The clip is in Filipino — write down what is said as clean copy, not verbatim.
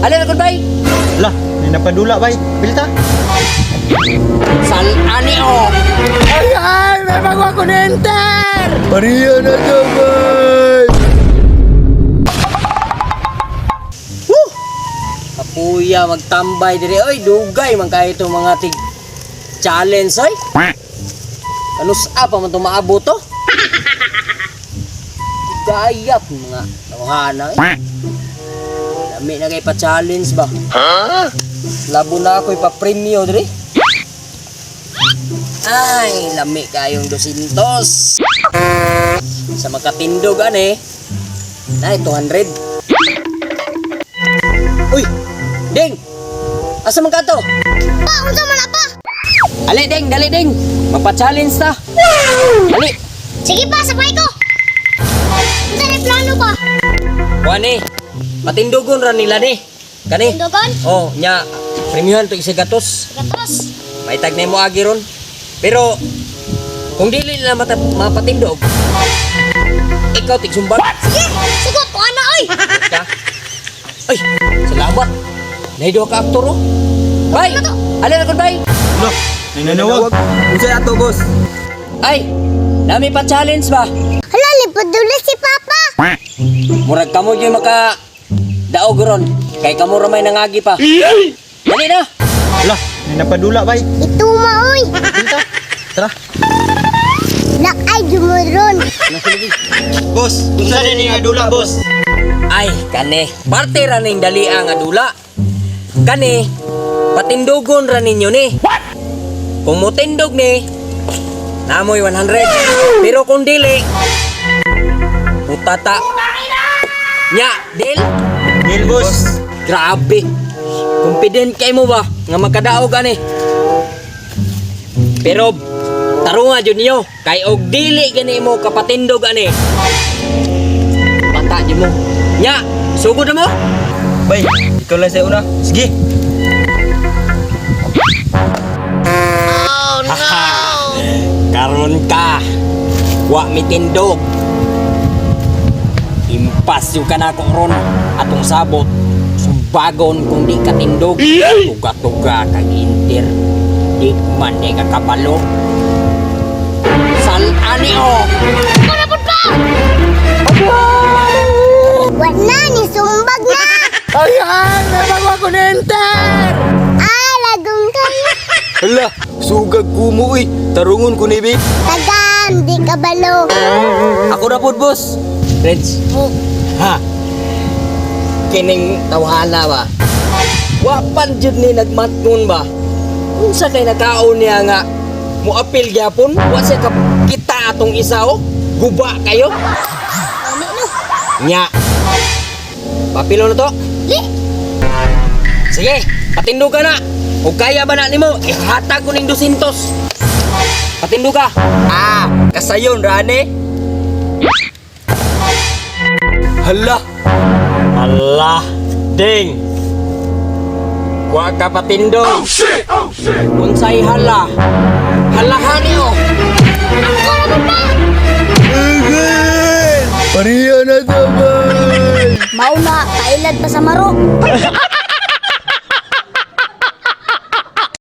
Alin ako bay? Lah, may napadula bay. Pilita. Sal ani o. Ay, may bago ako na enter! Pariya na to, bay! Kapuya magtambay dire. Oy, dugay man kayo itong mga tig challenge oy. Kanus apa man itong maabot to? Gayap mga nawahana eh. Dami na kayo pa-challenge ba? Labo na ako ipa-premyo dire. Ay, lami kayong 200. Sa makatindog ani. Na 200. Uy! Ding! Asa man ka to? Pa, unsa man na pa? Ali Ding, dali Ding. Magpa-challenge ta. Dali. Sige pa, sabay ko. Unsa na plano pa? Kuani. Patindugon ra nila ni. Kani. Tindogon? Oh, nya premiuhan to isa gatos. Gatos. May tag na mo agi ron. Pero kung dili nila mapatindog, ikaw tigsumbag. Sige, sugot ko ana oy. Ka? Ay, salamat. Naido ka aktor oh. Bay! Ano to? Alin ako bay? Lah, may nanawag. Unsay ato, boss? Ay, dami pa challenge ba? Hala, lipod duli si Papa. Murag kamo yung maka daog ron. Kay kamo ramay nangagi pa. Dali na. Lah, may napadula bay. Ito maoy. Pilita. Tara. Nak ay jumuron. Boss, unsa na ni adula, boss? Ay, kani. Parte ra ning dali ang adula. Kani, patindugon ra ninyo ni. Kung motindog ni, namoy 100. Pero kung dili, utata. Nya, deal? Deal, boss. Grabe. Confident kay mo ba nga magkadaog ani? Pero tarunga jud niyo kay og dili gani mo kapatindog ani. Bata jud mo. Nya, sugod na mo? Bay, ikaw lang sa una. Sige. Oh no. Karon ka. Wa mitindog. Impas yung kanako ron atong sabot. Sumbagon kung di katindog. Tuga-tuga kag inter. Di man di ka kabalo. Sal ani o. Ano pud pa? Wala na ni sumbag na. Ay, may bago ako na enter! Ah, lagong kayo. Hala, sugag kumo, uy. Tarungon ko ni, babe. Tagam, di kabalo. Ako na po, boss. Reds. Ha? Kining tawhana ba? Wapan jud ni nagmatngon ba? Unsa kay nakaon niya nga muapil gyapon? Wa siya ka kita atong isa oh. Guba kayo? Ano no? Nya. Papilo na to? Li, Sige, patindog ka na. Kung kaya ba na nimo, ihatag ko ning 200. Patindog ka. Ah, kasayon, Rane. Hala, Allah, ding. Wa ka patindog. Unsay hala? Halahani oh. pariya na to, bay! mauna, kailad pa sa maro.